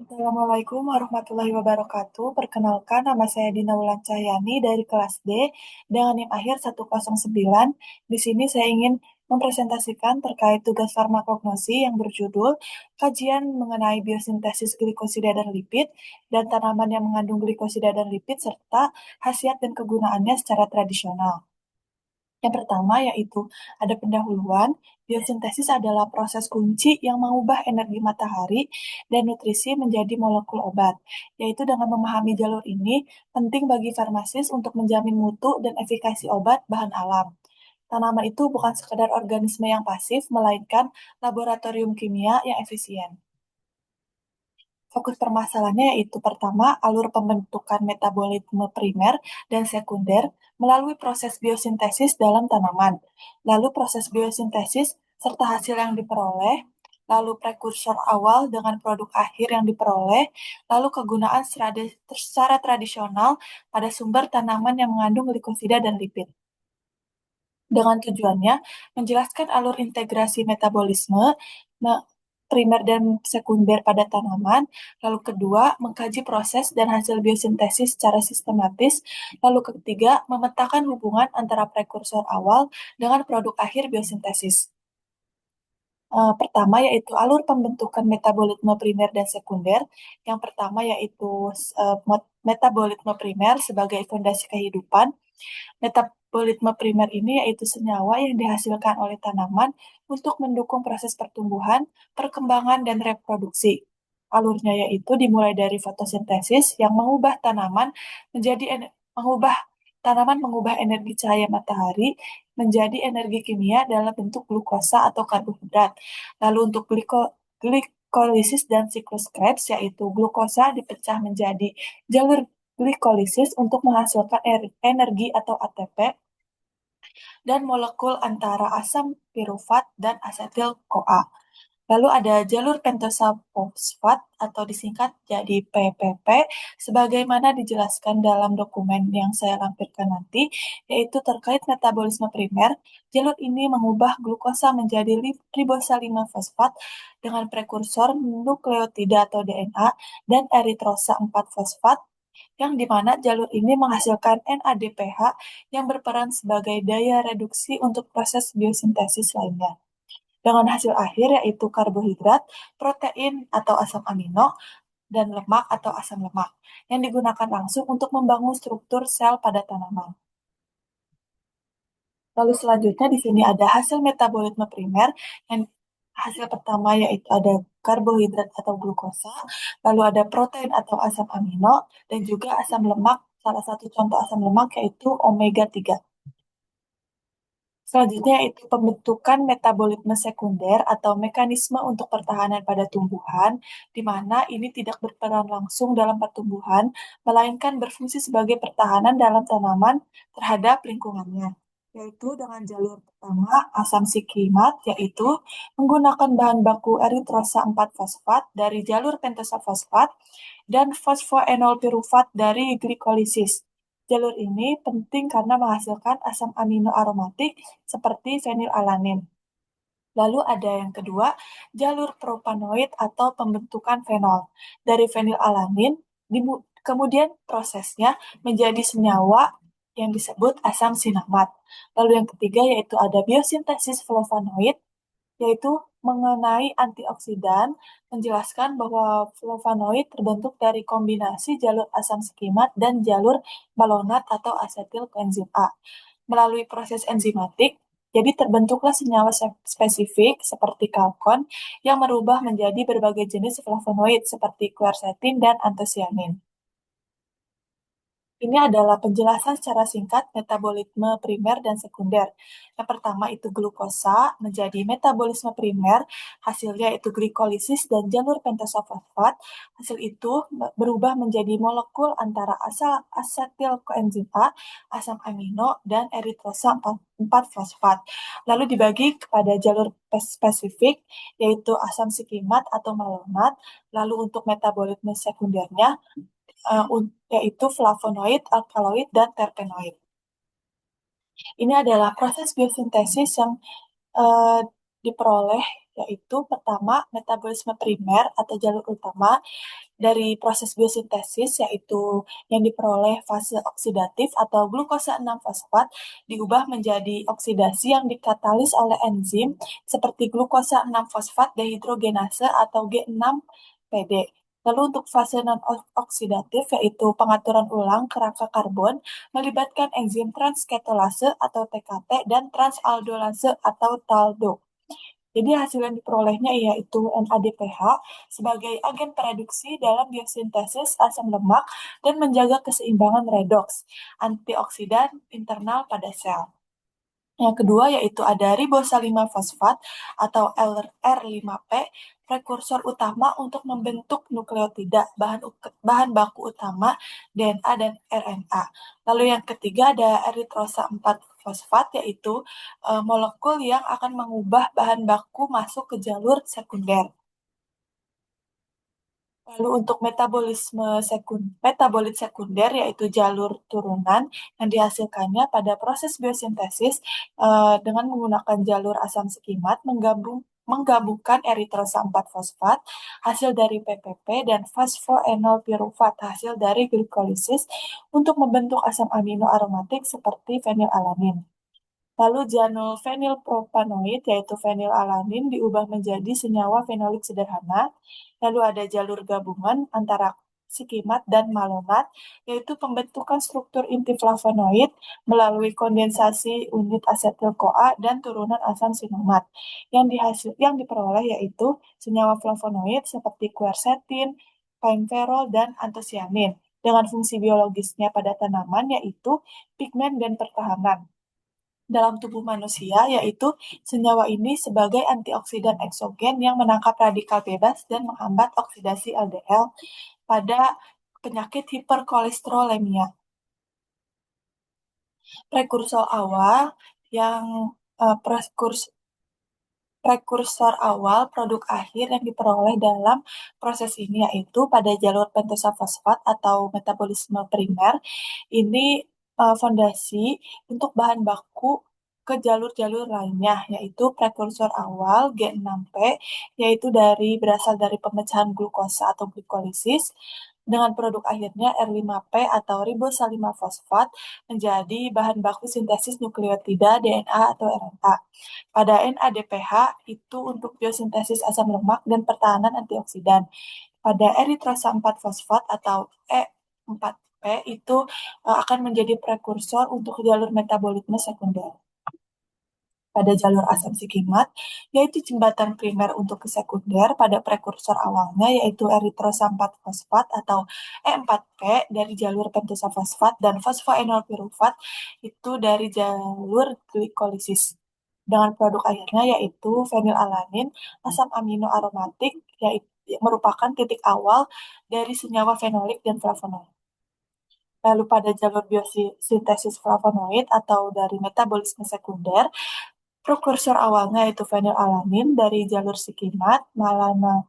Assalamualaikum warahmatullahi wabarakatuh. Perkenalkan, nama saya Dina Wulan Cahyani dari kelas D dengan NIM akhir 109. Di sini saya ingin mempresentasikan terkait tugas farmakognosi yang berjudul Kajian mengenai biosintesis glikosida dan lipid dan tanaman yang mengandung glikosida dan lipid serta khasiat dan kegunaannya secara tradisional. Yang pertama yaitu ada pendahuluan. Biosintesis adalah proses kunci yang mengubah energi matahari dan nutrisi menjadi molekul obat. Yaitu dengan memahami jalur ini, penting bagi farmasis untuk menjamin mutu dan efikasi obat bahan alam. Tanaman itu bukan sekedar organisme yang pasif, melainkan laboratorium kimia yang efisien. Fokus permasalahannya yaitu pertama, alur pembentukan metabolisme primer dan sekunder melalui proses biosintesis dalam tanaman, lalu proses biosintesis serta hasil yang diperoleh, lalu prekursor awal dengan produk akhir yang diperoleh, lalu kegunaan secara tradisional pada sumber tanaman yang mengandung glikosida dan lipid. Dengan tujuannya menjelaskan alur integrasi metabolisme primer dan sekunder pada tanaman, lalu kedua, mengkaji proses dan hasil biosintesis secara sistematis, lalu ketiga, memetakan hubungan antara prekursor awal dengan produk akhir biosintesis. Pertama yaitu alur pembentukan metabolisme primer dan sekunder. Yang pertama yaitu metabolisme primer sebagai fondasi kehidupan. Metabolisme primer ini yaitu senyawa yang dihasilkan oleh tanaman untuk mendukung proses pertumbuhan, perkembangan, dan reproduksi. Alurnya yaitu dimulai dari fotosintesis yang mengubah energi cahaya matahari menjadi energi kimia dalam bentuk glukosa atau karbohidrat. Lalu untuk glikolisis dan siklus Krebs, yaitu glukosa dipecah menjadi jalur glikolisis untuk menghasilkan energi atau ATP, dan molekul antara asam pirufat dan asetil-CoA. Lalu ada jalur pentosa fosfat atau disingkat jadi PPP, sebagaimana dijelaskan dalam dokumen yang saya lampirkan nanti, yaitu terkait metabolisme primer. Jalur ini mengubah glukosa menjadi ribosa 5 fosfat dengan prekursor nukleotida atau DNA dan eritrosa 4 fosfat, yang dimana jalur ini menghasilkan NADPH yang berperan sebagai daya reduksi untuk proses biosintesis lainnya dengan hasil akhir yaitu karbohidrat, protein atau asam amino, dan lemak atau asam lemak yang digunakan langsung untuk membangun struktur sel pada tanaman. Lalu selanjutnya di sini ada hasil metabolisme primer yang hasil pertama yaitu ada karbohidrat atau glukosa, lalu ada protein atau asam amino, dan juga asam lemak. Salah satu contoh asam lemak yaitu omega 3. Selanjutnya yaitu pembentukan metabolisme sekunder atau mekanisme untuk pertahanan pada tumbuhan, di mana ini tidak berperan langsung dalam pertumbuhan, melainkan berfungsi sebagai pertahanan dalam tanaman terhadap lingkungannya, yaitu dengan jalur pertama asam sikimat, yaitu menggunakan bahan baku eritrosa 4 fosfat dari jalur pentosa fosfat dan fosfoenol pirufat dari glikolisis. Jalur ini penting karena menghasilkan asam amino aromatik seperti fenilalanin. Lalu ada yang kedua, jalur propanoid atau pembentukan fenol. Dari fenilalanin, kemudian prosesnya menjadi senyawa yang disebut asam sinamat. Lalu yang ketiga yaitu ada biosintesis flavonoid, yaitu mengenai antioksidan, menjelaskan bahwa flavonoid terbentuk dari kombinasi jalur asam skimat dan jalur malonat atau asetil koenzim A. Melalui proses enzimatik, jadi terbentuklah senyawa spesifik seperti kalkon yang merubah menjadi berbagai jenis flavonoid seperti quercetin dan antosianin. Ini adalah penjelasan secara singkat metabolisme primer dan sekunder. Yang pertama itu glukosa menjadi metabolisme primer, hasilnya itu glikolisis dan jalur pentosa fosfat. Hasil itu berubah menjadi molekul antara asetil koenzim A, asam amino, dan eritrosa 4 fosfat. Lalu dibagi kepada jalur spesifik, yaitu asam sikimat atau malonat. Lalu untuk metabolisme sekundernya, yaitu flavonoid, alkaloid, dan terpenoid. Ini adalah proses biosintesis yang diperoleh yaitu pertama metabolisme primer atau jalur utama dari proses biosintesis, yaitu yang diperoleh fase oksidatif atau glukosa 6-fosfat diubah menjadi oksidasi yang dikatalis oleh enzim seperti glukosa 6-fosfat dehidrogenase atau G6PD. Lalu untuk fase non-oksidatif yaitu pengaturan ulang kerangka karbon melibatkan enzim transketolase atau TKT dan transaldolase atau TALDO. Jadi hasil yang diperolehnya yaitu NADPH sebagai agen produksi dalam biosintesis asam lemak dan menjaga keseimbangan redoks antioksidan internal pada sel. Yang kedua yaitu ada ribosalima fosfat atau R5P, prekursor utama untuk membentuk nukleotida, bahan baku utama DNA dan RNA. Lalu yang ketiga ada eritrosa 4 fosfat yaitu molekul yang akan mengubah bahan baku masuk ke jalur sekunder. Lalu untuk metabolit sekunder yaitu jalur turunan yang dihasilkannya pada proses biosintesis dengan menggunakan jalur asam skimat menggabungkan eritrosa 4 fosfat hasil dari PPP dan fosfoenol pirufat hasil dari glikolisis untuk membentuk asam amino aromatik seperti fenilalanin. Lalu janul fenilpropanoid yaitu fenilalanin diubah menjadi senyawa fenolik sederhana. Lalu ada jalur gabungan antara sikimat dan malonat yaitu pembentukan struktur inti flavonoid melalui kondensasi unit asetil-CoA dan turunan asam sinomat. Yang diperoleh yaitu senyawa flavonoid seperti quercetin, painferol dan antosianin dengan fungsi biologisnya pada tanaman yaitu pigmen dan pertahanan dalam tubuh manusia, yaitu senyawa ini sebagai antioksidan eksogen yang menangkap radikal bebas dan menghambat oksidasi LDL pada penyakit hiperkolesterolemia. Prekursor awal yang uh, prekursor awal produk akhir yang diperoleh dalam proses ini yaitu pada jalur pentosa fosfat atau metabolisme primer. Ini fondasi untuk bahan baku ke jalur-jalur lainnya yaitu prekursor awal G6P yaitu berasal dari pemecahan glukosa atau glikolisis dengan produk akhirnya R5P atau ribosalima fosfat menjadi bahan baku sintesis nukleotida DNA atau RNA. Pada NADPH itu untuk biosintesis asam lemak dan pertahanan antioksidan. Pada eritrosa 4 fosfat atau E4P itu akan menjadi prekursor untuk jalur metabolisme sekunder. Pada jalur asam sikimat, yaitu jembatan primer untuk ke sekunder pada prekursor awalnya, yaitu eritrosa 4 fosfat atau E4P dari jalur pentosa fosfat dan fosfoenol pirufat itu dari jalur glikolisis. Dengan produk akhirnya yaitu fenilalanin, asam amino aromatik, yaitu merupakan titik awal dari senyawa fenolik dan flavonoid. Lalu pada jalur biosintesis flavonoid atau dari metabolisme sekunder, prekursor awalnya yaitu fenilalanin dari jalur sikimat, malonyl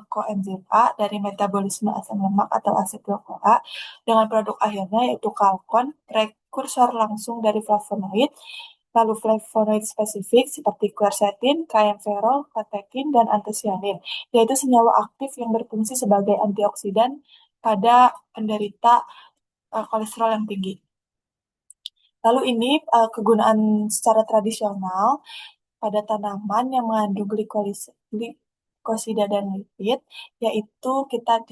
koenzim A dari metabolisme asam lemak atau asetil-CoA dengan produk akhirnya yaitu kalkon, prekursor langsung dari flavonoid, lalu flavonoid spesifik seperti quercetin, kaempferol, katekin, dan antosianin, yaitu senyawa aktif yang berfungsi sebagai antioksidan pada penderita kolesterol yang tinggi. Lalu ini kegunaan secara tradisional pada tanaman yang mengandung glikosida dan lipid, yaitu kita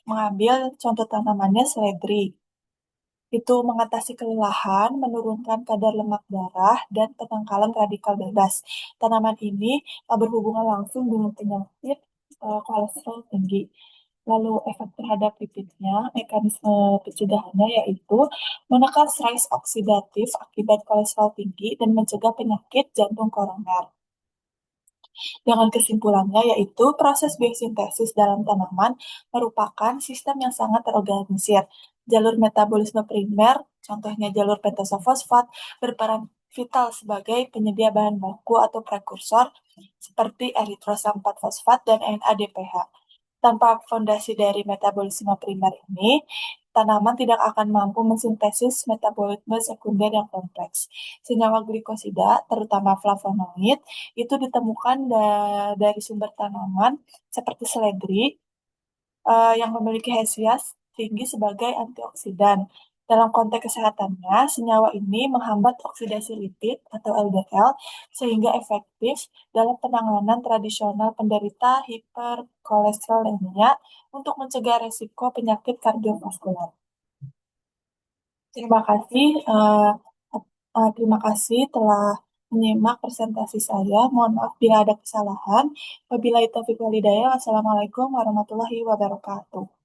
mengambil contoh tanamannya seledri. Itu mengatasi kelelahan, menurunkan kadar lemak darah, dan penangkalan radikal bebas. Tanaman ini berhubungan langsung dengan penyakit kolesterol tinggi. Lalu efek terhadap lipidnya, mekanisme pencegahannya yaitu menekan stres oksidatif akibat kolesterol tinggi dan mencegah penyakit jantung koroner. Dengan kesimpulannya yaitu proses biosintesis dalam tanaman merupakan sistem yang sangat terorganisir. Jalur metabolisme primer, contohnya jalur pentosa fosfat, berperan vital sebagai penyedia bahan baku atau prekursor seperti eritrosa 4 fosfat dan NADPH. Tanpa fondasi dari metabolisme primer ini, tanaman tidak akan mampu mensintesis metabolisme sekunder yang kompleks. Senyawa glikosida, terutama flavonoid, itu ditemukan dari sumber tanaman seperti seledri, yang memiliki khasiat tinggi sebagai antioksidan. Dalam konteks kesehatannya, senyawa ini menghambat oksidasi lipid atau LDL sehingga efektif dalam penanganan tradisional penderita hiperkolesterolemia untuk mencegah resiko penyakit kardiovaskular. Terima kasih, terima kasih telah menyimak presentasi saya. Mohon maaf bila ada kesalahan. Wabillahi taufiq walhidayah. Wassalamualaikum warahmatullahi wabarakatuh.